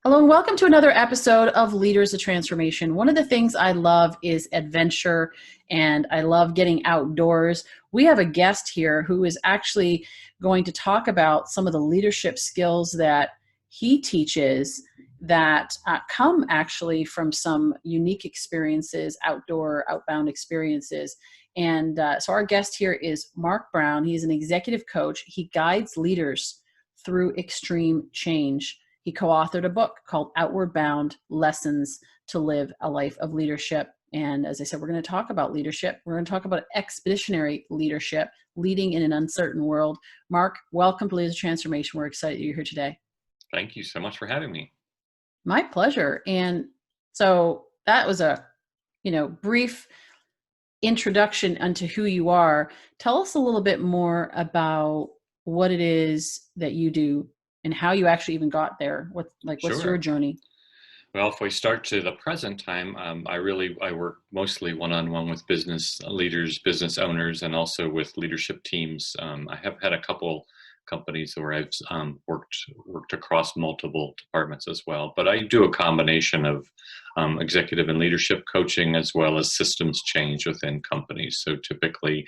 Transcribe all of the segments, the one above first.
Hello and welcome to another episode of Leaders of Transformation. One of the things I love is adventure and I love getting outdoors. We have a guest here who is actually going to talk about some of the leadership skills that he teaches that come actually from some unique experiences, outbound experiences. And so our guest here is Mark Brown. He's an executive coach. He guides leaders through extreme change. He co-authored a book called Outward Bound: Lessons to Live a Life of Leadership. And as I said, we're going to talk about leadership. We're going to talk about expeditionary leadership, leading in an uncertain world. Mark, welcome to Leaders of Transformation. We're excited you're here today. Thank you so much for having me. My pleasure. And so that was a, brief introduction into who you are. Tell us a little bit more about what it is that you do and how you actually even got there. What's your journey? Well, if we start to the present time, I work mostly one-on-one with business leaders, business owners, and also with leadership teams. I have had a couple companies where I've worked across multiple departments as well, but I do a combination of executive and leadership coaching as well as systems change within companies. So typically,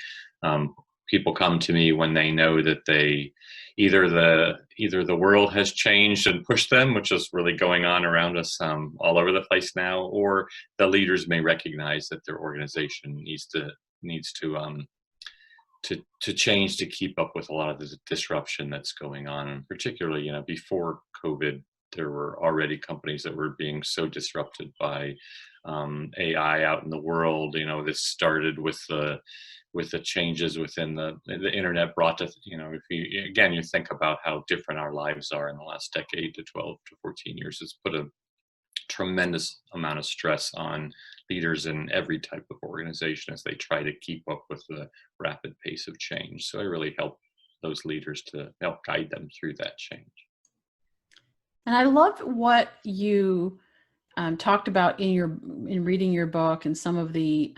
people come to me when they know that they either the world has changed and pushed them, which is really going on around us all over the place now, or the leaders may recognize that their organization needs to change to keep up with a lot of the disruption that's going on. And particularly, before COVID, there were already companies that were being so disrupted by AI out in the world. This started with the changes within the internet brought to, if you think about how different our lives are in the last decade to 12 to 14 years, it's put a tremendous amount of stress on leaders in every type of organization as they try to keep up with the rapid pace of change. So I really help those leaders to help guide them through that change. And I love what you talked about in reading your book and some of the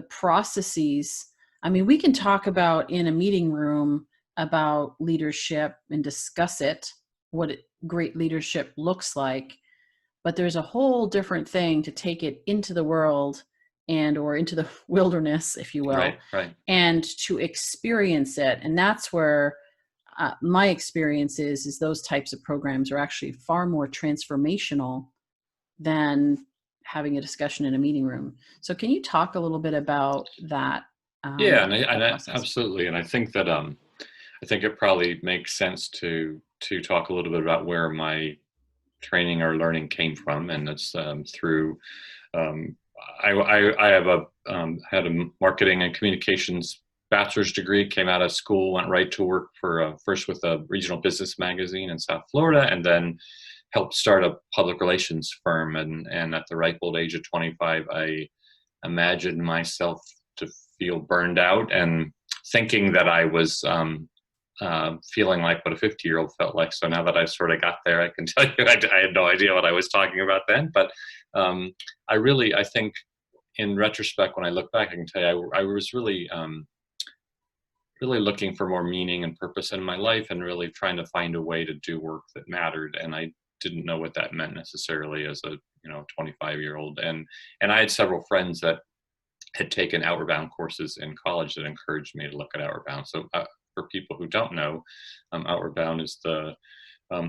processes. I mean, we can talk about in a meeting room about leadership and discuss it, what great leadership looks like, but there's a whole different thing to take it into the world or into the wilderness, if you will, right. And to experience it. And that's where my experience is those types of programs are actually far more transformational than having a discussion in a meeting room. So can you talk a little bit about that? Yeah, absolutely. And I think that I think it probably makes sense to talk a little bit about where my training or learning came from, and it's through. I have had a marketing and communications bachelor's degree. Came out of school, went right to work for first with a regional business magazine in South Florida, and then helped start a public relations firm. And at the ripe old age of 25, I imagined myself to feel burned out and thinking that I was feeling like what a 50-year-old felt like. So now that I've sort of got there, I can tell you I had no idea what I was talking about then. But I think in retrospect, when I look back, I can tell you I was really looking for more meaning and purpose in my life and really trying to find a way to do work that mattered. And I didn't know what that meant necessarily as a 25-year-old. And I had several friends that had taken Outward Bound courses in college that encouraged me to look at Outward Bound. So for people who don't know, Outward Bound is the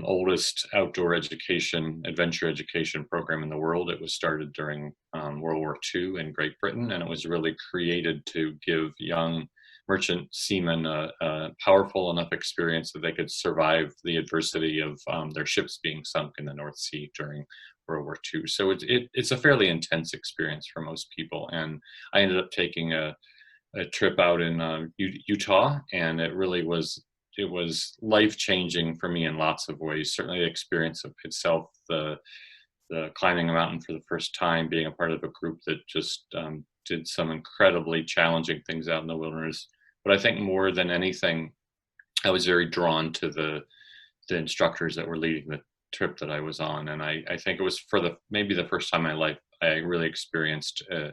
oldest outdoor adventure education program in the world. It was started during World War II in Great Britain, and it was really created to give young merchant seamen a powerful enough experience that they could survive the adversity of their ships being sunk in the North Sea during World War II. So it's a fairly intense experience for most people. And I ended up taking a trip out in Utah, and it was life-changing for me in lots of ways. Certainly the experience of itself, the climbing a mountain for the first time, being a part of a group that just did some incredibly challenging things out in the wilderness. But I think more than anything, I was very drawn to the instructors that were leading the trip that I was on. And I think it was maybe the first time in my life I really experienced a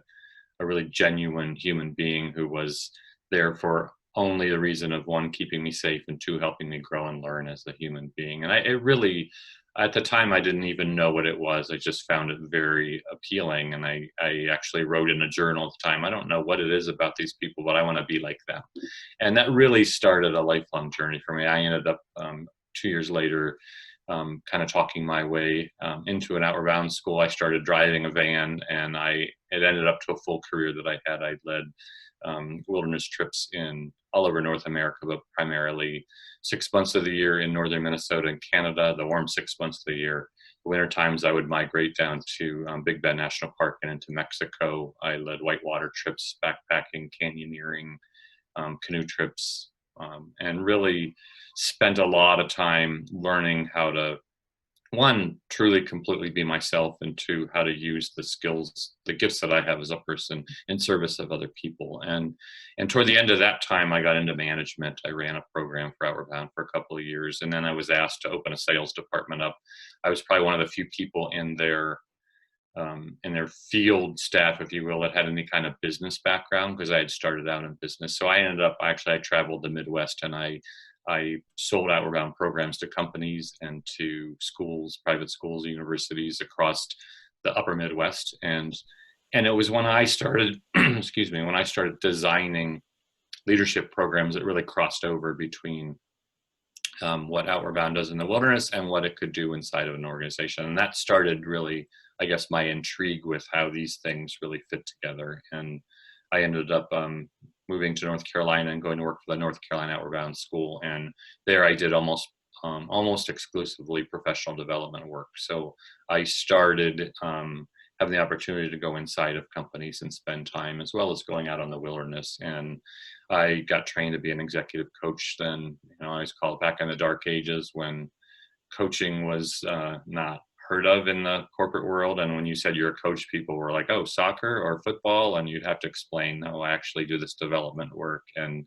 really genuine human being who was there for only the reason of, one, keeping me safe, and two, helping me grow and learn as a human being. And it really, at the time, I didn't even know what it was. I just found it very appealing. And I actually wrote in a journal at the time, I don't know what it is about these people, but I want to be like them. And that really started a lifelong journey for me. I ended up 2 years later, kind of talking my way into an Outward Bound school. I started driving a van, and it ended up to a full career that I had. I led wilderness trips in all over North America, but primarily 6 months of the year in northern Minnesota and Canada, the warm 6 months of the year. The winter times, I would migrate down to Big Bend National Park and into Mexico. I led whitewater trips, backpacking, canyoneering, canoe trips, and really spent a lot of time learning how to, one, truly completely be myself, and two, how to use the skills, the gifts that I have as a person in service of other people. And toward the end of that time, I got into management. I ran a program for Outward Bound for a couple of years, and then I was asked to open a sales department up. I was probably one of the few people in their field staff, if you will, that had any kind of business background, because I had started out in business. So I traveled the Midwest, and I sold Outward Bound programs to companies and to schools, private schools, universities across the upper Midwest. And it was when I started, excuse me, when I started designing leadership programs that really crossed over between what Outward Bound does in the wilderness and what it could do inside of an organization. And that started really, I guess, my intrigue with how these things really fit together. And I ended up moving to North Carolina and going to work for the North Carolina Outward Bound School. And there I did almost exclusively professional development work. So I started having the opportunity to go inside of companies and spend time, as well as going out on the wilderness. And I got trained to be an executive coach then. I always call it back in the dark ages when coaching was not heard of in the corporate world. And when you said you're a coach, people were like, oh, soccer or football? And you'd have to explain, no, I actually do this development work. And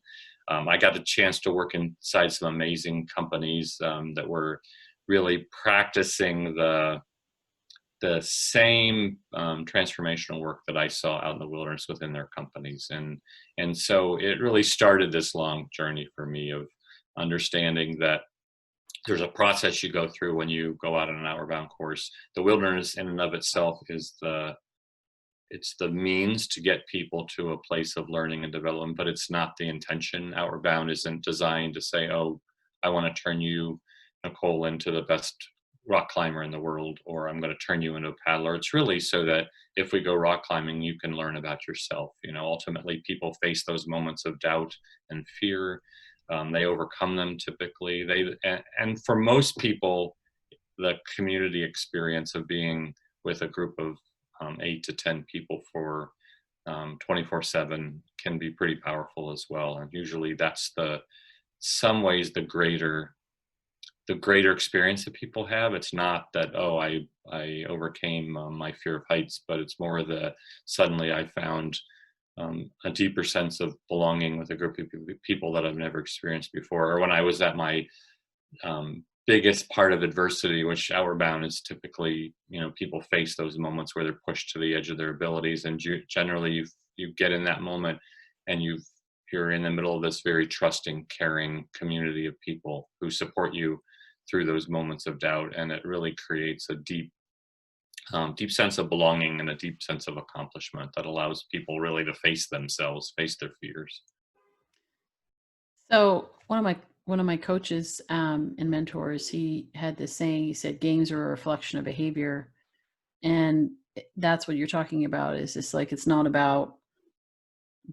I got the chance to work inside some amazing companies that were really practicing the same transformational work that I saw out in the wilderness within their companies. And so it really started this long journey for me of understanding that there's a process you go through when you go out on an Outward Bound course. The wilderness in and of itself is it's the means to get people to a place of learning and development, but it's not the intention. Outward Bound isn't designed to say, oh, I want to turn you, Nicole, into the best rock climber in the world, or I'm going to turn you into a paddler. It's really so that if we go rock climbing, you can learn about yourself. Ultimately, people face those moments of doubt and fear. They overcome them typically. And for most people, the community experience of being with a group of 8 to 10 people for 24/7 can be pretty powerful as well. And usually that's some ways the greater experience that people have. It's not that, oh, I overcame my fear of heights, but it's more suddenly I found a deeper sense of belonging with a group of people that I've never experienced before. Or when I was at my biggest part of adversity, which Outward Bound is typically, people face those moments where they're pushed to the edge of their abilities. And generally you get in that moment and you're in the middle of this very trusting, caring community of people who support you through those moments of doubt. And it really creates a deep sense of belonging and a deep sense of accomplishment that allows people really to face themselves, face their fears. So one of my coaches and mentors, he had this saying. He said, "Games are a reflection of behavior," and that's what you're talking about. Is it's like it's not about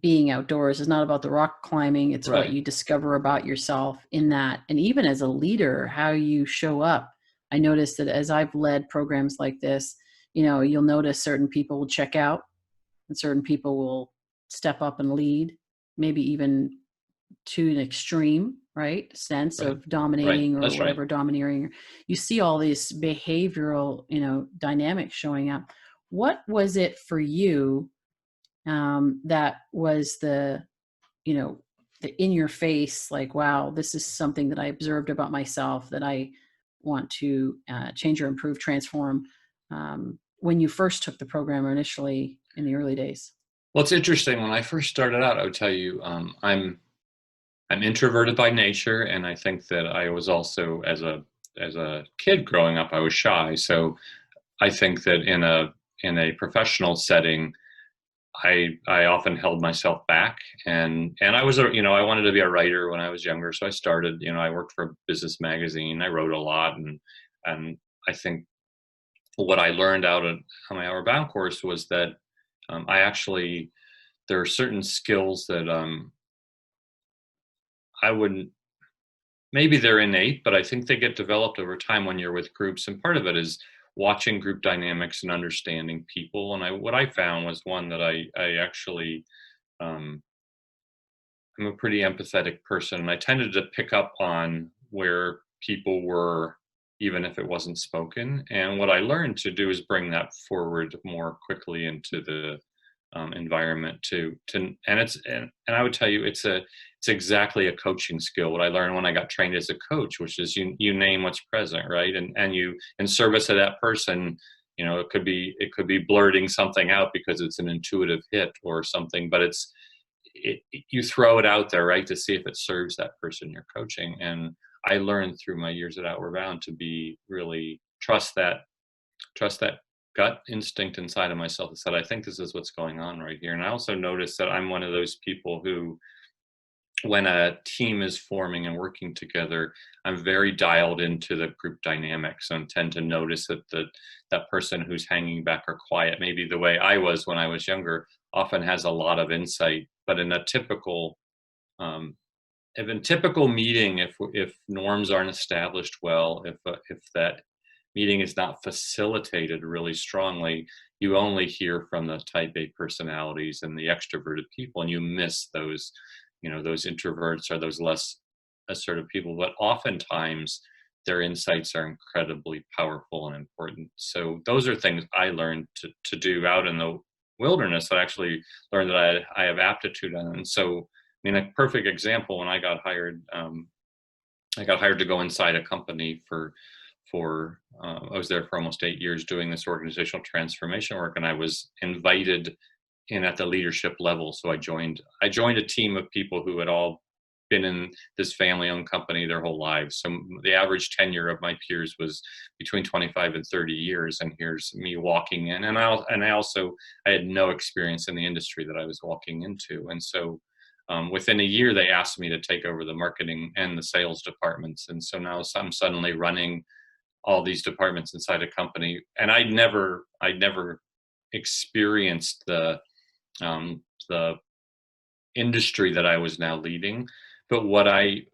being outdoors. It's not about the rock climbing. It's Right. what you discover about yourself in that, and even as a leader, how you show up. I noticed that as I've led programs like this, you'll notice certain people will check out and certain people will step up and lead, maybe even to an extreme, right? Sense Right. of dominating or That's right. whatever, domineering. You see all these behavioral, dynamics showing up. What was it for you that was the in your face, like, wow, this is something that I observed about myself that I want to change or improve, transform, when you first took the program or initially in the early days? Well, it's interesting. When I first started out, I would tell you, I'm introverted by nature, and I think that I was also, as a kid growing up, I was shy. So I think that in a professional setting, I often held myself back, and I was a, you know, I wanted to be a writer when I was younger, so I started, you know, I worked for a business magazine. I wrote a lot, and I think what I learned out of on my Outward Bound course was that I actually, there are certain skills that I wouldn't, maybe they're innate, but I think they get developed over time when you're with groups. And part of it is watching group dynamics and understanding people. And what I found was one that I actually, um, I'm a pretty empathetic person, and I tended to pick up on where people were, even if it wasn't spoken. And what I learned to do is bring that forward more quickly into the environment and and I would tell you it's exactly a coaching skill. What I learned when I got trained as a coach, which is you name what's present, right? And you, in service of that person, you know, it could be blurting something out because it's an intuitive hit or something, but you throw it out there, right, to see if it serves that person you're coaching. And I learned through my years at Outward Bound to be really trust that gut instinct inside of myself that said, I think this is what's going on right here. And I also noticed that I'm one of those people who, when a team is forming and working together, I'm very dialed into the group dynamics and tend to notice that that person who's hanging back or quiet, maybe the way I was when I was younger, often has a lot of insight. But in a typical um, if in typical meeting, if norms aren't established well, if that meeting is not facilitated really strongly, you only hear from the type A personalities and the extroverted people, and you miss those, you know, those introverts or those less assertive people. But oftentimes, their insights are incredibly powerful and important. So those are things I learned to do out in the wilderness. I actually learned that I have aptitude on. And so, I mean, a perfect example, when I got hired to go inside a company I was there for almost 8 years doing this organizational transformation work, and I was invited in at the leadership level. So I joined a team of people who had all been in this family-owned company their whole lives. So the average tenure of my peers was between 25 and 30 years, and here's me walking in, and I had no experience in the industry that I was walking into, and so. Within a year, they asked me to take over the marketing and the sales departments, and so now I'm suddenly running all these departments inside a company, and I'd never experienced the industry that I was now leading. But what I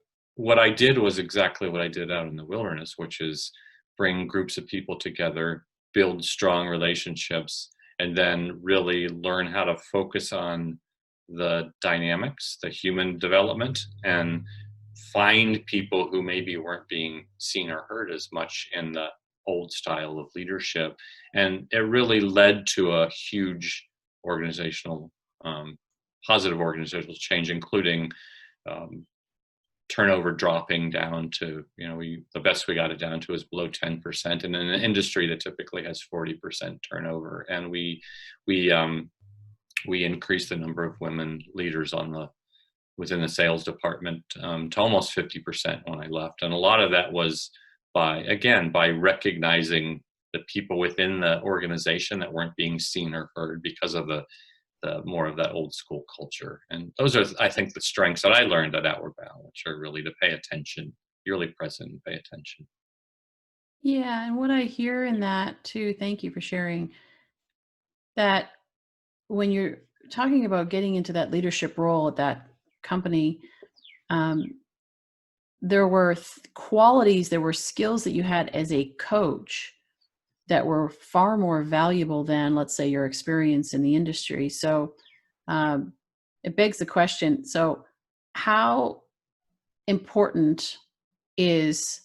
did was exactly what I did out in the wilderness, which is bring groups of people together, build strong relationships, and then really learn how to focus on the dynamics, the human development, and find people who maybe weren't being seen or heard as much in the old style of leadership. And it really led to a huge organizational, positive organizational change, including um, turnover dropping down to, you know, the best we got it down to is below 10%, and in an industry that typically has 40% turnover. And we increased the number of women leaders within the sales department to almost 50% when I left. And a lot of that was by recognizing the people within the organization that weren't being seen or heard because of the more of that old school culture. And those are, I think, the strengths that I learned at Outward Bound, which are really to pay attention, be really present and pay attention. Yeah, and what I hear in that too, thank you for sharing that when you're talking about getting into that leadership role at that company, um, there were qualities, there were skills that you had as a coach that were far more valuable than, let's say, your experience in the industry. So um, it begs the question, so how important is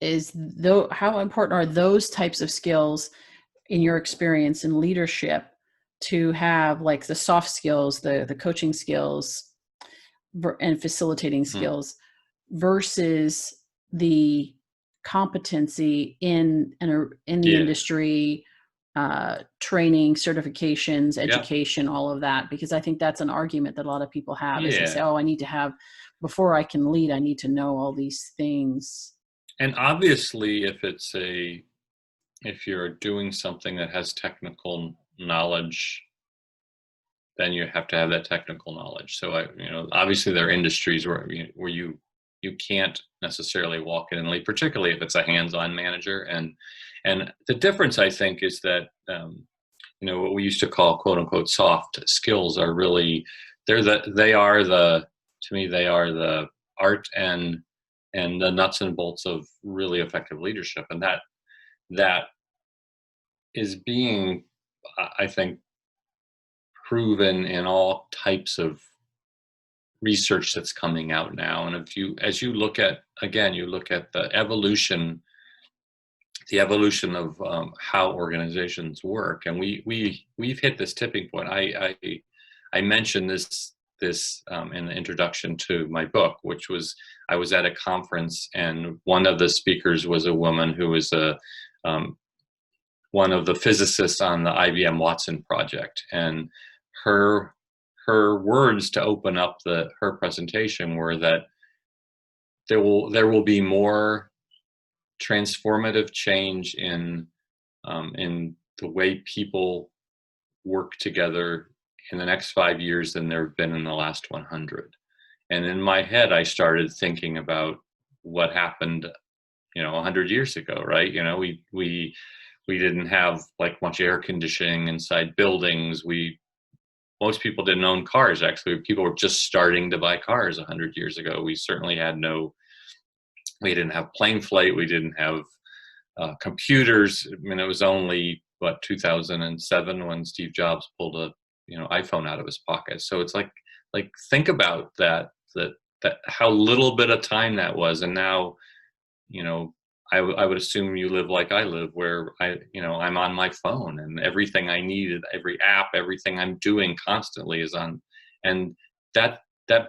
how important are those types of skills in your experience in leadership, to have like the soft skills, the coaching skills and facilitating Mm. skills versus the competency in the Yeah. industry, training, certifications, Yeah. education, all of that? Because I think that's an argument that a lot of people have, is they say, Yeah. oh, I need to have before I can lead, I need to know all these things. And obviously, if you're doing something that has technical knowledge, then you have to have that technical knowledge. So obviously there are industries where you can't necessarily walk in and lead, particularly if it's a hands-on manager. And the difference, I think, is that what we used to call quote unquote soft skills are really to me they are the art and the nuts and bolts of really effective leadership, and that is being, I think, proven in all types of research that's coming out now. And as you look at the evolution of how organizations work, and we've hit this tipping point. I mentioned this in the introduction to my book, which was, I was at a conference and one of the speakers was a woman who was one of the physicists on the IBM Watson project, and her words to open up her presentation were that there will be more transformative change in the way people work together in the next 5 years than there have been in the last 100. And in my head, I started thinking about what happened, 100 years ago, right? We didn't have like much air conditioning inside buildings. Most people didn't own cars. Actually, people were just starting to buy cars 100 years ago. We certainly we didn't have plane flight. We didn't have computers. I mean, it was only 2007 when Steve Jobs pulled a iPhone out of his pocket. So it's like think about that how little bit of time that was. And now, I would assume you live like I live, where I'm on my phone and everything I need, every app, everything I'm doing constantly is on, and that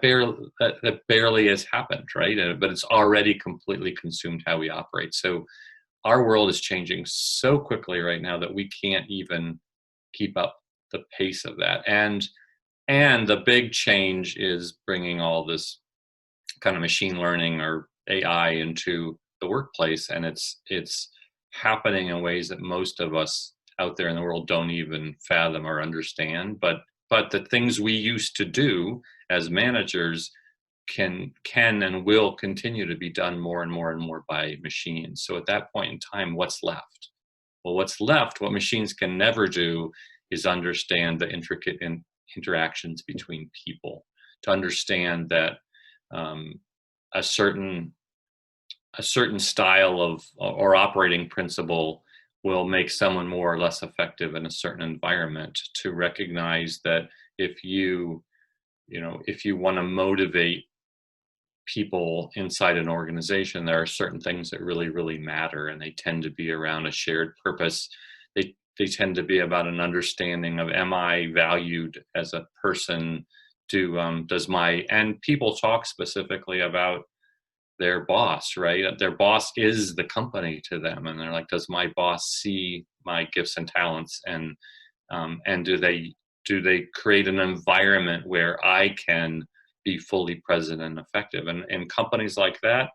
barely has happened, right? But it's already completely consumed how we operate. So our world is changing so quickly right now that we can't even keep up the pace of that. And the big change is bringing all this kind of machine learning or AI into the workplace, and it's happening in ways that most of us out there in the world don't even fathom or understand. But the things we used to do as managers can and will continue to be done more and more and more by machines. So at that point in time, what's left? Well, what's left, what machines can never do, is understand the intricate interactions between people, to understand that a certain style of or operating principle will make someone more or less effective in a certain environment, to recognize that if you want to motivate people inside an organization, there are certain things that really, really matter, and they tend to be around a shared purpose. They tend to be about an understanding of, am I valued as a person? And people talk specifically about their boss, right? Their boss is the company to them, and they're like, does my boss see my gifts and talents, and do they create an environment where I can be fully present and effective? And companies like that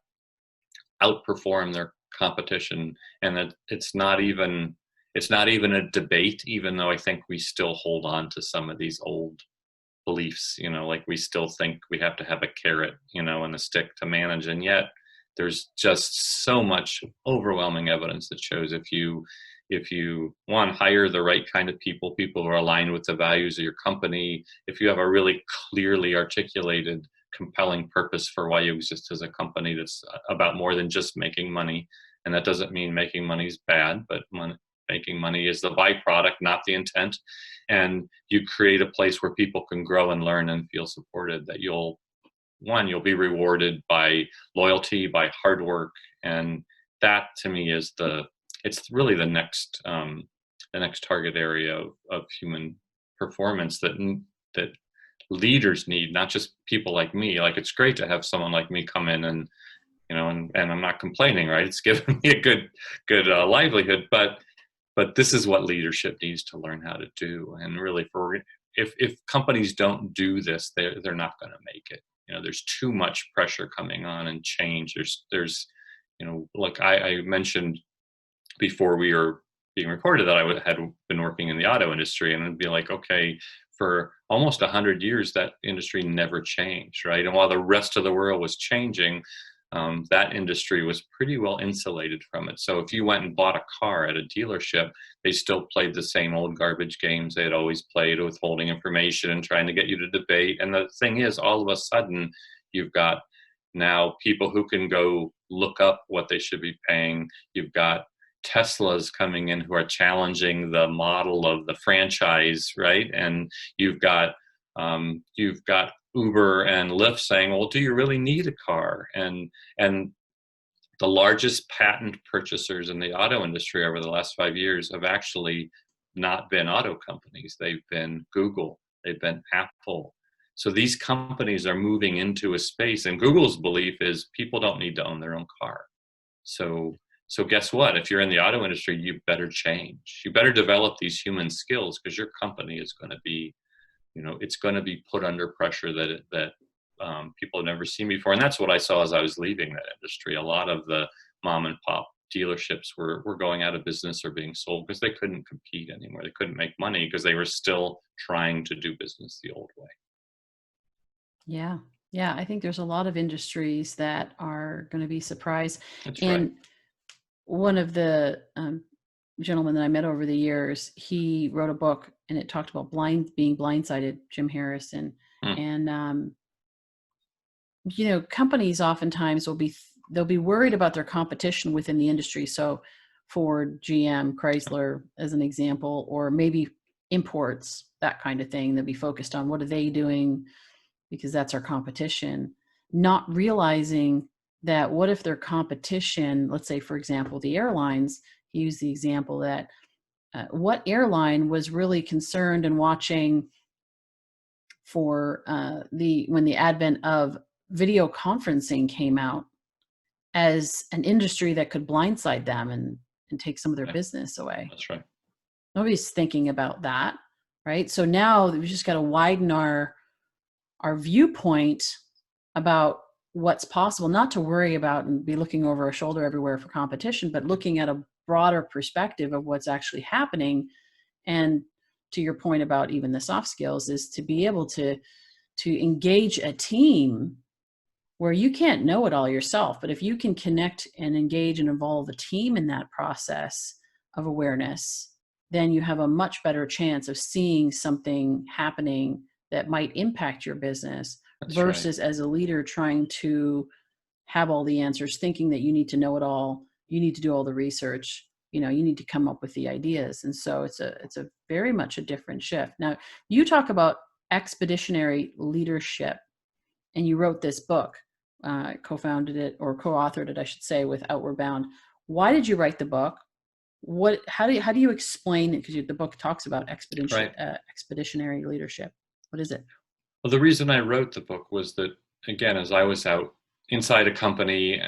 outperform their competition, and that it's not even a debate, even though I think we still hold on to some of these old beliefs, like we still think we have to have a carrot, and a stick to manage. And yet there's just so much overwhelming evidence that shows if you hire the right kind of people who are aligned with the values of your company, if you have a really clearly articulated, compelling purpose for why you exist as a company that's about more than just making money. And that doesn't mean making money is bad, but making money is the byproduct, not the intent. And you create a place where people can grow and learn and feel supported, that you'll be rewarded by loyalty, by hard work. And that, to me, is it's really the next target area of human performance that leaders need, not just people like me. Like, it's great to have someone like me come in and I'm not complaining, right? It's given me a good livelihood, but this is what leadership needs to learn how to do. And really, if companies don't do this, they're not going to make it. there's too much pressure coming on and change. There's like I mentioned before we were being recorded that had been working in the auto industry, and it'd be like, okay, for almost 100 years, that industry never changed, right? And while the rest of the world was changing, that industry was pretty well insulated from it. So if you went and bought a car at a dealership, they still played the same old garbage games they had always played, withholding information and trying to get you to debate. And the thing is, all of a sudden, you've got now people who can go look up what they should be paying. You've got Teslas coming in who are challenging the model of the franchise, right? And you've got Uber and Lyft saying, well, do you really need a car? And the largest patent purchasers in the auto industry over the last 5 years have actually not been auto companies. They've been Google, they've been Apple. So these companies are moving into a space, and Google's belief is people don't need to own their own car. So guess what? If you're in the auto industry, you better change. You better develop these human skills, because your company is going to be, it's going to be put under pressure that people have never seen before. And that's what I saw as I was leaving that industry. A lot of the mom and pop dealerships were going out of business or being sold because they couldn't compete anymore. They couldn't make money because they were still trying to do business the old way. Yeah. Yeah. I think there's a lot of industries that are going to be surprised. That's and right. One of the gentlemen that I met over the years, he wrote a book and it talked about being blindsided, Jim Harrison. And, companies oftentimes they'll be worried about their competition within the industry. So Ford, GM, Chrysler, as an example, or maybe imports, that kind of thing. They'll be focused on what are they doing, because that's our competition, not realizing that what if their competition, let's say, for example, the airlines, he used the example that what airline was really concerned and watching for when the advent of video conferencing came out as an industry that could blindside them and take some of their business away. That's right. Nobody's thinking about that, right? So now we just got to widen our viewpoint about what's possible, not to worry about and be looking over our shoulder everywhere for competition, but looking at a broader perspective of what's actually happening. And to your point about even the soft skills, is to be able to engage a team where you can't know it all yourself, but if you can connect and engage and involve a team in that process of awareness, then you have a much better chance of seeing something happening that might impact your business. That's versus right. As a leader trying to have all the answers, thinking that you need to know it all, you need to do all the research, you need to come up with the ideas. And so it's a very much a different shift. Now, you talk about expeditionary leadership, and you wrote this book, co-founded it, or co-authored it, I should say, with Outward Bound. Why did you write the book? How do you explain it? Because the book talks about expeditionary leadership. What is it? Well, the reason I wrote the book was that, again, as I was out inside a company,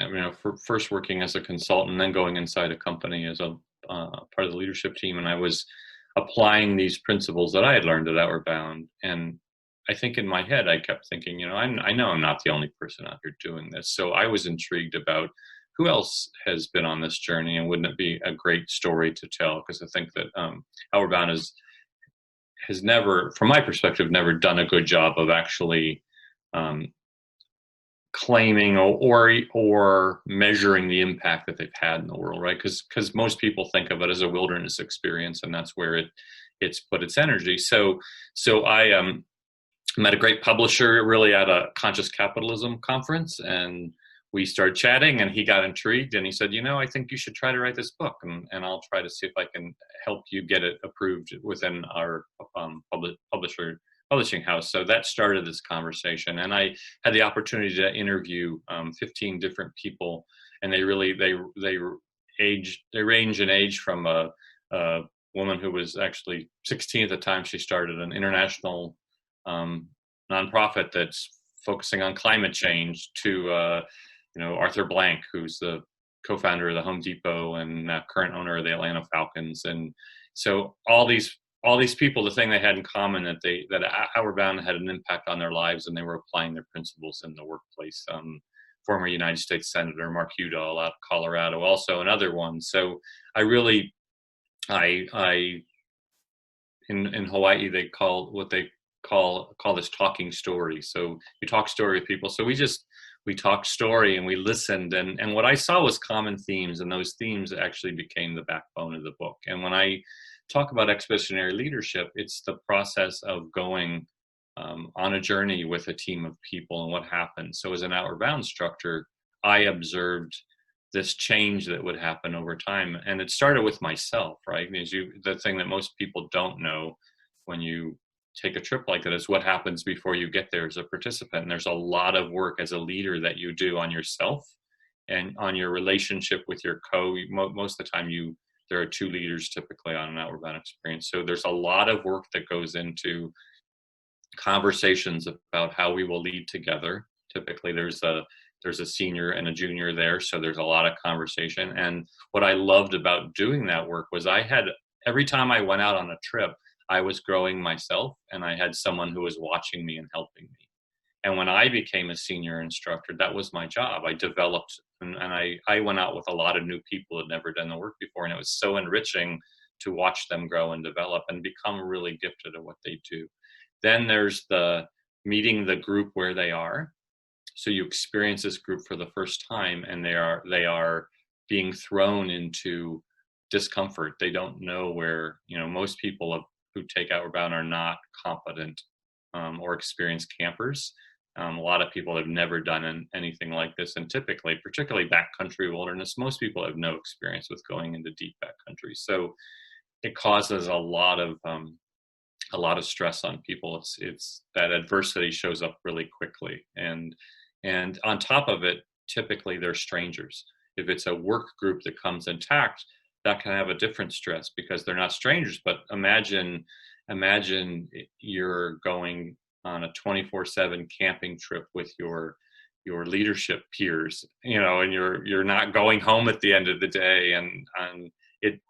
first working as a consultant, then going inside a company as a part of the leadership team, and I was applying these principles that I had learned at Outward Bound. And I think in my head, I kept thinking, I know I'm not the only person out here doing this. So I was intrigued about who else has been on this journey, and wouldn't it be a great story to tell? Because I think that Outward Bound has never, from my perspective, never done a good job of actually claiming or measuring the impact that they've had in the world, right? Because most people think of it as a wilderness experience, and that's where it's put its energy. So I met a great publisher really at a conscious capitalism conference, and we started chatting, and he got intrigued, and he said, I think you should try to write this book, and I'll try to see if I can help you get it approved within our publishing house. So that started this conversation, and I had the opportunity to interview 15 different people, and they range in age from a woman who was actually 16 at the time she started an international nonprofit that's focusing on climate change to Arthur Blank, who's the co-founder of the Home Depot and current owner of the Atlanta Falcons. And so all these all these people, the thing they had in common that Outward Bound had an impact on their lives, and they were applying their principles in the workplace. Former United States Senator Mark Udall out of Colorado, also another one. So I really, I in Hawaii they call what they call this talking story. So you talk story with people. So we talked story and we listened, and what I saw was common themes, and those themes actually became the backbone of the book. And when I talk about expeditionary leadership, it's the process of going on a journey with a team of people and what happens. So as an Outward Bound instructor, I observed this change that would happen over time, and it started with myself, right? The thing that most people don't know when you take a trip like that is what happens before you get there as a participant. And there's a lot of work as a leader that you do on yourself and on your relationship with your most of the time there are two leaders typically on an Outward Bound experience. So there's a lot of work that goes into conversations about how we will lead together. Typically there's a senior and a junior there, so there's a lot of conversation. And what I loved about doing that work was every time I went out on a trip, I was growing myself, and I had someone who was watching me and helping me. And when I became a senior instructor, that was my job. I developed, and I went out with a lot of new people who had never done the work before, and it was so enriching to watch them grow and develop and become really gifted at what they do. Then there's the meeting the group where they are. So you experience this group for the first time, and they are being thrown into discomfort. They don't know where, most people who take Outward Bound are not competent or experienced campers. A lot of people have never done anything like this, and typically, particularly backcountry wilderness, most people have no experience with going into deep backcountry. So it causes a lot of stress on people. It's that adversity shows up really quickly, and on top of it, typically they're strangers. If it's a work group that comes intact, that can have a different stress because they're not strangers. But imagine you're going on a 24/7 camping trip with your leadership peers, and you're not going home at the end of the day, and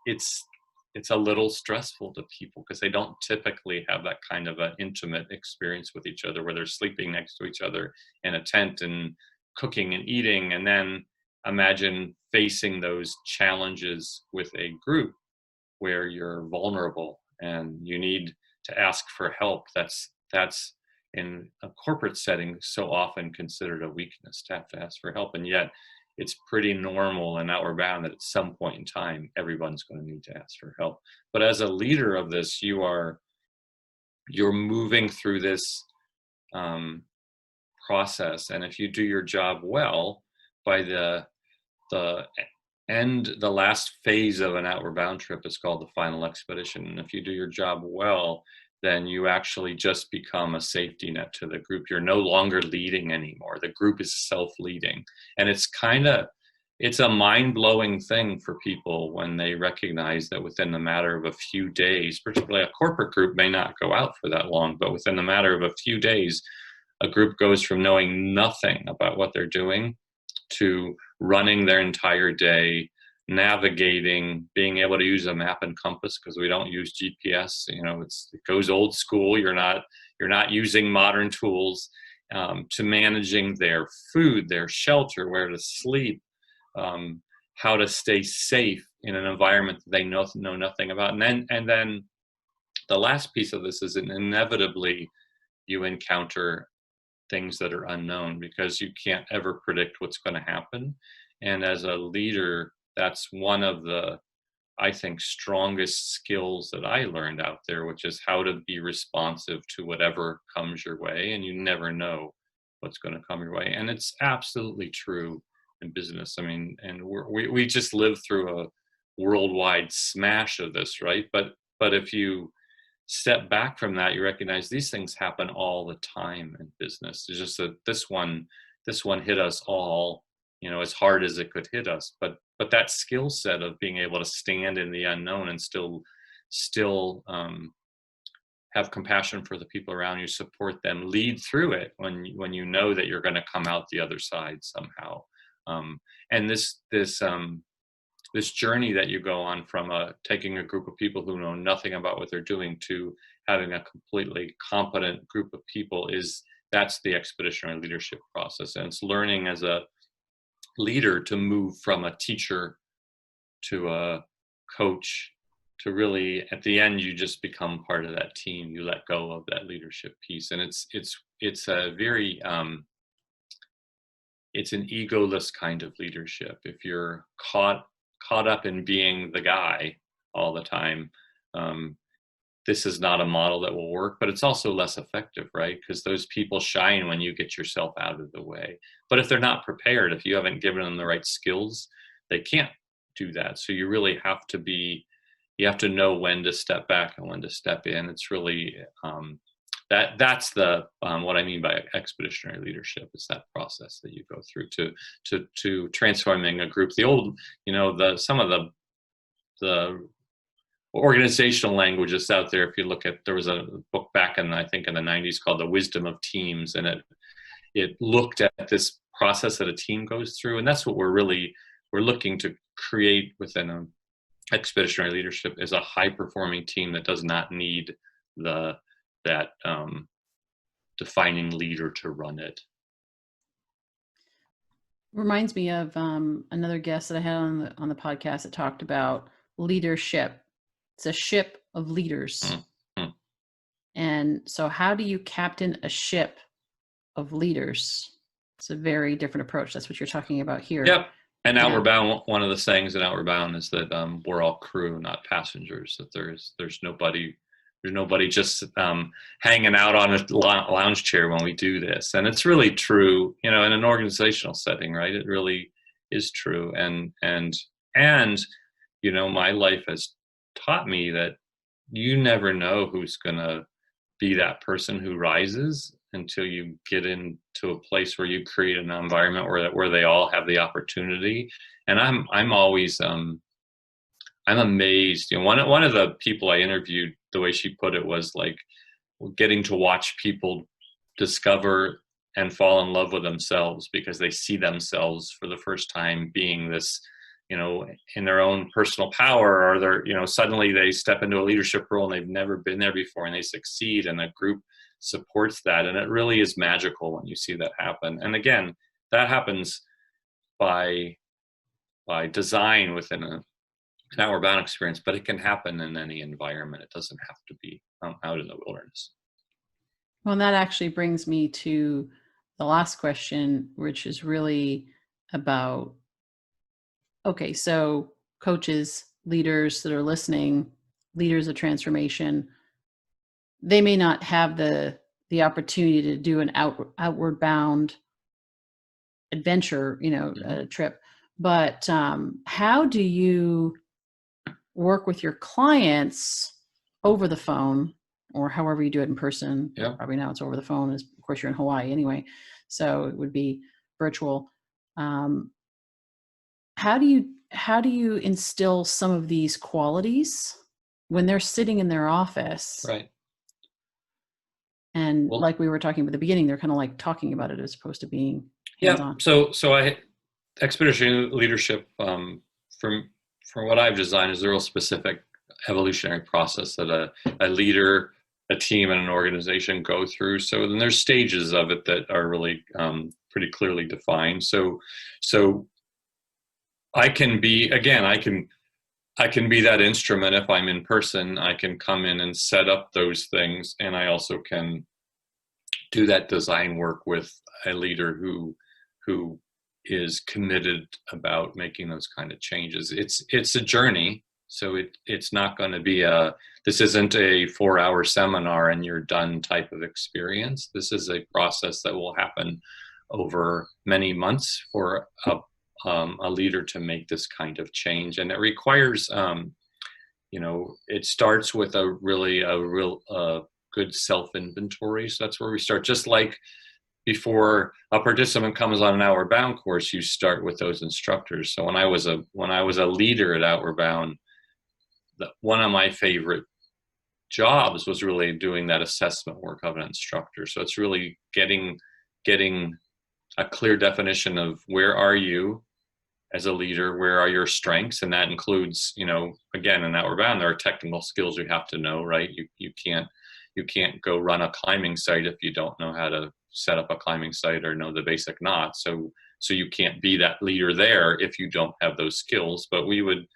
it's a little stressful to people because they don't typically have that kind of an intimate experience with each other where they're sleeping next to each other in a tent and cooking and eating. And then imagine facing those challenges with a group where you're vulnerable and you need to ask for help. That's in a corporate setting so often considered a weakness to have to ask for help, and yet it's pretty normal in Outward Bound that at some point in time everyone's going to need to ask for help. But as a leader of this, you're moving through this process, and if you do your job well, by the last phase of an Outward Bound trip is called the final expedition. And if you do your job well, then you actually just become a safety net to the group. You're no longer leading anymore. The group is self-leading. And it's a mind-blowing thing for people when they recognize that within the matter of a few days, particularly a corporate group may not go out for that long, but within the matter of a few days, a group goes from knowing nothing about what they're doing to running their entire day, navigating, being able to use a map and compass because we don't use GPS. It goes old school. You're not using modern tools, to managing their food, their shelter, where to sleep, how to stay safe in an environment that they know nothing about. And then the last piece of this is that inevitably you encounter things that are unknown because you can't ever predict what's going to happen. And as a leader, that's one of the, I think, strongest skills that I learned out there, which is how to be responsive to whatever comes your way. And you never know what's going to come your way. And it's absolutely true in business. I mean, and we just lived through a worldwide smash of this, right? But if you step back from that, you recognize these things happen all the time in business. It's just that this one hit us all, as hard as it could hit us. But that skill set of being able to stand in the unknown and still have compassion for the people around you, support them, lead through it when you know that you're going to come out the other side somehow. And this this journey that you go on from taking a group of people who know nothing about what they're doing to having a completely competent group of people that's the expeditionary leadership process. And it's learning as a leader to move from a teacher to a coach to really, at the end, you just become part of that team. You let go of that leadership piece. And it's a very, it's an egoless kind of leadership. If you're caught up in being the guy all the time, this is not a model that will work, but it's also less effective, right? Because those people shine when you get yourself out of the way. But if they're not prepared, if you haven't given them the right skills, they can't do that. So you really have to know when to step back and when to step in. It's really that's the what I mean by expeditionary leadership. Is that process that you go through to transforming a group. The old, some of the organizational languages out there. If you look at, there was a book back in, I think in the 90s called The Wisdom of Teams, and it looked at this process that a team goes through, and that's what we're looking to create within a expeditionary leadership, is a high performing team that does not need that defining leader to run it. Reminds me of another guest that I had on the podcast that talked about leadership. It's a ship of leaders. Mm-hmm. And so how do you captain a ship of leaders? It's a very different approach. That's what you're talking about here. Yep. And Outward Bound, one of the sayings in Outward Bound is that we're all crew, not passengers. That there's nobody just hanging out on a lounge chair when we do this. And it's really true, in an organizational setting, right? It really is true. And my life has taught me that you never know who's going to be that person who rises until you get into a place where you create an environment where they all have the opportunity. And I'm always I'm amazed. One of the people I interviewed, the way she put it was like getting to watch people discover and fall in love with themselves because they see themselves for the first time being this, in their own personal power, or they're, suddenly they step into a leadership role and they've never been there before and they succeed, and a group supports that. And it really is magical when you see that happen. And again, that happens by design within an Outward Bound experience, but it can happen in any environment. It doesn't have to be out in the wilderness. Well, and that actually brings me to the last question, which is really about, okay, so coaches, leaders that are listening, leaders of transformation, they may not have the opportunity to do an outward bound adventure, a trip, but how do you work with your clients over the phone, or however you do it in person? Yeah. Probably now it's over the phone. Of course, you're in Hawaii anyway, so it would be virtual. How do you instill some of these qualities when they're sitting in their office? Right. And like we were talking about at the beginning, they're kind of like talking about it as opposed to being hands-on. Yeah. So expeditionary leadership, from what I've designed, is a real specific evolutionary process that a leader, a team, and an organization go through. So then there's stages of it that are really pretty clearly defined. So I can be that instrument. If I'm in person, I can come in and set up those things, and I also can do that design work with a leader who is committed about making those kind of changes. It's a journey, so it's not going to be this isn't a 4-hour seminar and you're done type of experience. This is a process that will happen over many months for a leader to make this kind of change. And it requires, it starts with a real good self-inventory. So that's where we start. Just like before a participant comes on an Outward Bound course, you start with those instructors. So when I was a leader at Outward Bound, one of my favorite jobs was really doing that assessment work of an instructor. So it's really getting a clear definition of where are you, as a leader? Where are your strengths? And that includes, again, in Outward Bound, there are technical skills you have to know, right? You can't go run a climbing site if you don't know how to set up a climbing site or know the basic knots. So you can't be that leader there if you don't have those skills. But we would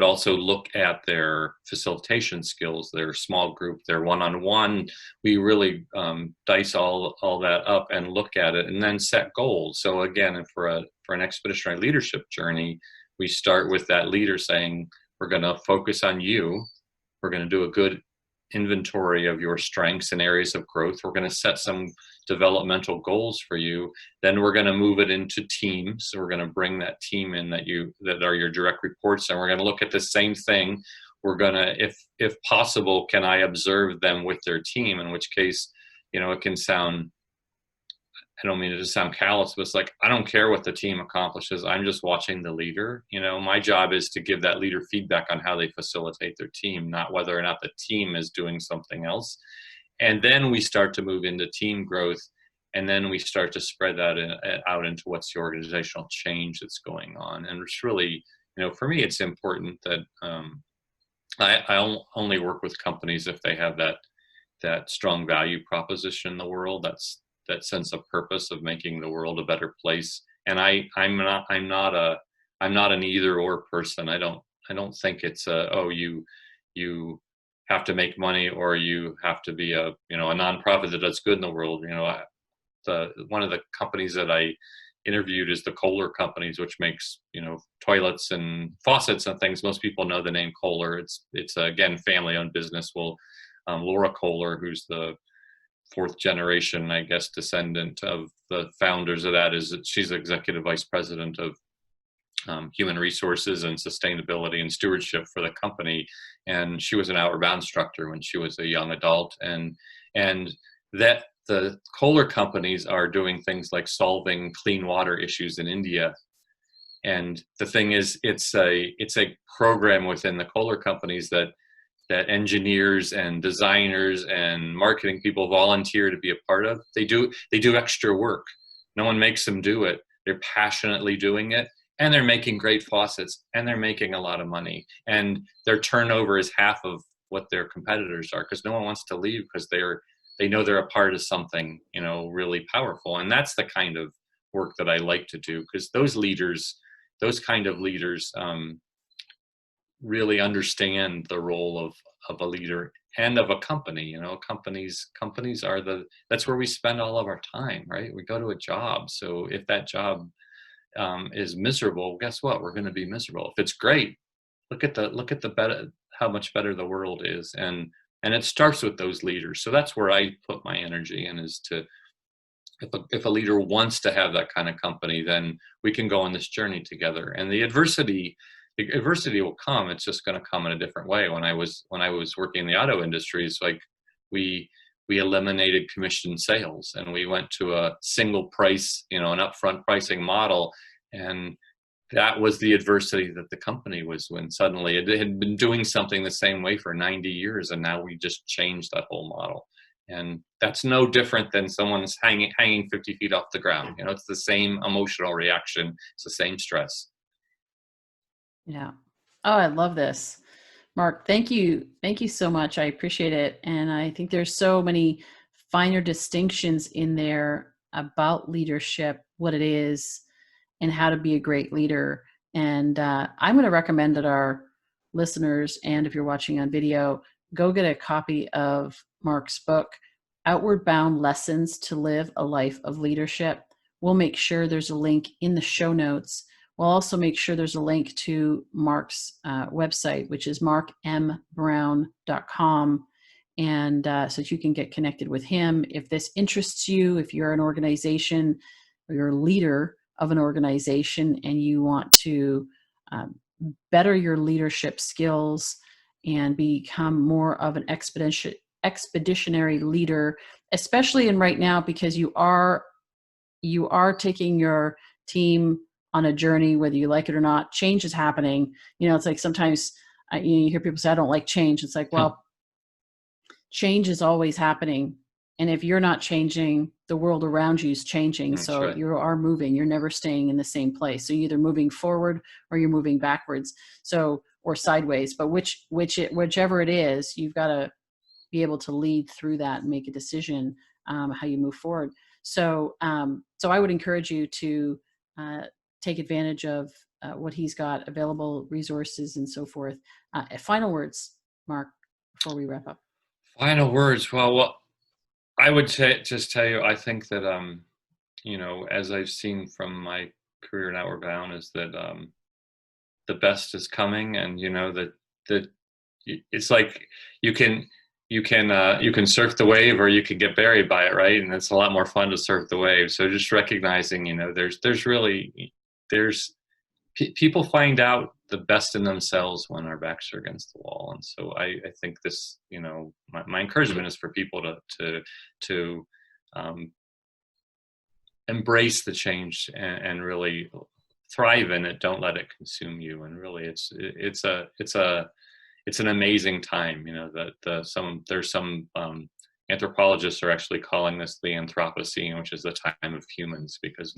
also look at their facilitation skills, their small group, their one-on-one. We really dice all that up and look at it, and then set goals. So again, for an expeditionary leadership journey, we start with that leader saying, we're going to focus on you. We're going to do a good inventory of your strengths and areas of growth. We're going to set some developmental goals for you. Then we're going to move it into teams. So we're going to bring that team in that are your direct reports, and we're going to look at the same thing. We're going to, if possible, can I observe them with their team? In which case, it can sound, I don't mean it to sound callous, but it's like, I don't care what the team accomplishes. I'm just watching the leader. My job is to give that leader feedback on how they facilitate their team, not whether or not the team is doing something else. And then we start to move into team growth. And then we start to spread that out into what's the organizational change that's going on. And it's really, for me, it's important that I only work with companies if they have that strong value proposition in the world. That sense of purpose of making the world a better place. And I'm not an either or person. I don't think it's you have to make money or you have to be a nonprofit that does good in the world. One of the companies that I interviewed is the Kohler companies, which makes toilets and faucets and things. Most people know the name Kohler. It's again family-owned business. Well, Laura Kohler, who's the fourth generation, I guess, descendant of the founders of that, she's executive vice president of human resources and sustainability and stewardship for the company. And she was an Outward Bound instructor when she was a young adult. And that the Kohler companies are doing things like solving clean water issues in India. And the thing is, it's a program within the Kohler companies that engineers and designers and marketing people volunteer to be a part of. They do extra work. No one makes them do it. They're passionately doing it, and they're making great faucets, and they're making a lot of money. And their turnover is half of what their competitors are, because no one wants to leave because they know they're a part of something, really powerful. And that's the kind of work that I like to do, because those kind of leaders, really understand the role of a leader and of a company. Companies are that's where we spend all of our time, right? We go to a job. So if that job is miserable, guess what? We're going to be miserable. If it's great, look at the better, how much better the world is. And it starts with those leaders. So that's where I put my energy in, is to, if a leader wants to have that kind of company, then we can go on this journey together. And the adversity will come. It's just going to come in a different way. When I was working in the auto industry, it's like we eliminated commission sales, and we went to a single price, an upfront pricing model. And that was the adversity that the company was in. Suddenly it had been doing something the same way for 90 years. And now we just changed that whole model. And that's no different than someone's hanging 50 feet off the ground. It's the same emotional reaction. It's the same stress. Yeah. Oh, I love this. Mark, thank you. Thank you so much. I appreciate it. And I think there's so many finer distinctions in there about leadership, what it is, and how to be a great leader. And I'm going to recommend that our listeners, and if you're watching on video, go get a copy of Mark's book, Outward Bound Lessons to Live a Life of Leadership. We'll make sure there's a link in the show notes. We'll also make sure there's a link to Mark's website, which is markmbrown.com, and so that you can get connected with him. If this interests you, if you're an organization or you're a leader of an organization and you want to better your leadership skills and become more of an expeditionary leader, especially in right now, because you are taking your team on a journey, whether you like it or not. Change is happening. It's like sometimes you hear people say, I don't like change. It's like, well, change is always happening. And if you're not changing, the world around you is changing. That's So right. you are moving. You're never staying in the same place. So you're either moving forward or you're moving backwards. So, or sideways. But whichever it is, you've got to be able to lead through that and make a decision how you move forward. So, so I would encourage you to take advantage of what he's got available, resources and so forth. Final words, Mark, before we wrap up. Final words. Well, I would just tell you, I think that, you know, as I've seen from my career in Outward Bound, is that the best is coming, and you know that it's like you can you can surf the wave, or you can get buried by it, right? And it's a lot more fun to surf the wave. So just recognizing, you know, there's people find out the best in themselves when our backs are against the wall. And so I think this, you know, my encouragement is for people to embrace the change and really thrive in it. Don't let it consume you. And really, it's an amazing time. You know, that there's some anthropologists are actually calling this the Anthropocene, which is the time of humans, because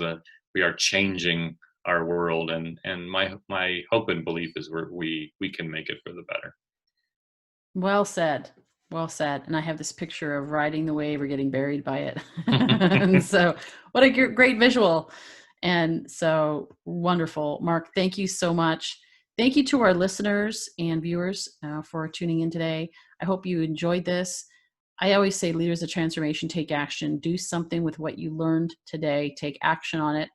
we are changing our world, and my hope and belief is we can make it for the better. Well said. Well said. And I have this picture of riding the wave or getting buried by it. And so what a great visual. And so wonderful. Mark, thank you so much. Thank you to our listeners and viewers for tuning in today. I hope you enjoyed this. I always say, leaders of transformation, take action. Do something with what you learned today. Take action on it,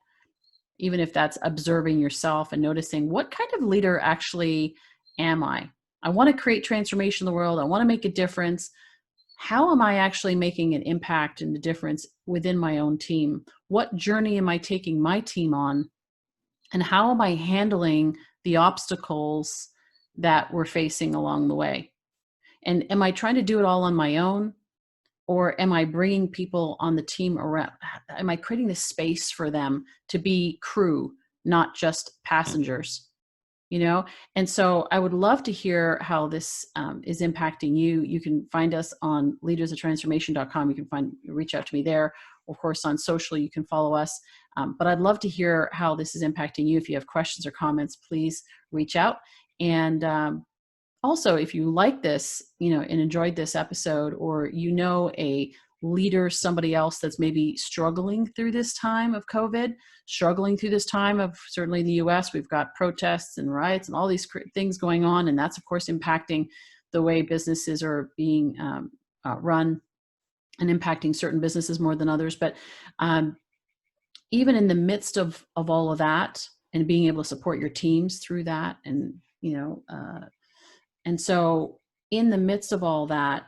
even if that's observing yourself and noticing, what kind of leader actually am I? I want to create transformation in the world. I want to make a difference. How am I actually making an impact and the difference within my own team? What journey am I taking my team on? And how am I handling the obstacles that we're facing along the way? And am I trying to do it all on my own? Or am I bringing people on the team around? Am I creating the space for them to be crew, not just passengers? You know? And so I would love to hear how this is impacting you. You can find us on leadersoftrandsformation.com. You can reach out to me there. Of course, on social, you can follow us. But I'd love to hear how this is impacting you. If you have questions or comments, please reach out. And also, if you like this, you know, and enjoyed this episode, or you know a leader, somebody else that's maybe struggling through this time of COVID, struggling through this time of, certainly in the US, we've got protests and riots and all these things going on. And that's, of course, impacting the way businesses are being run and impacting certain businesses more than others. But even in the midst of all of that, and being able to support your teams through that, and, you know, and so in the midst of all that,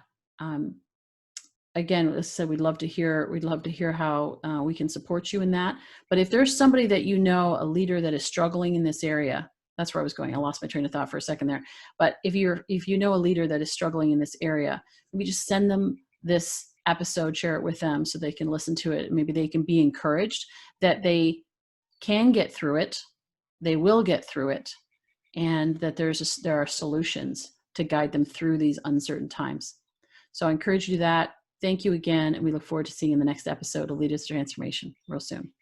again, as I said, we'd love to hear how we can support you in that. But if there's somebody that you know, a leader that is struggling in this area, that's where I was going. I lost my train of thought for a second there. But if you know a leader that is struggling in this area, maybe just send them this episode, share it with them so they can listen to it. Maybe they can be encouraged that they can get through it. They will get through it. And that there are solutions to guide them through these uncertain times. So I encourage you to do that. Thank you again, and we look forward to seeing you in the next episode of Leaders Transformation real soon.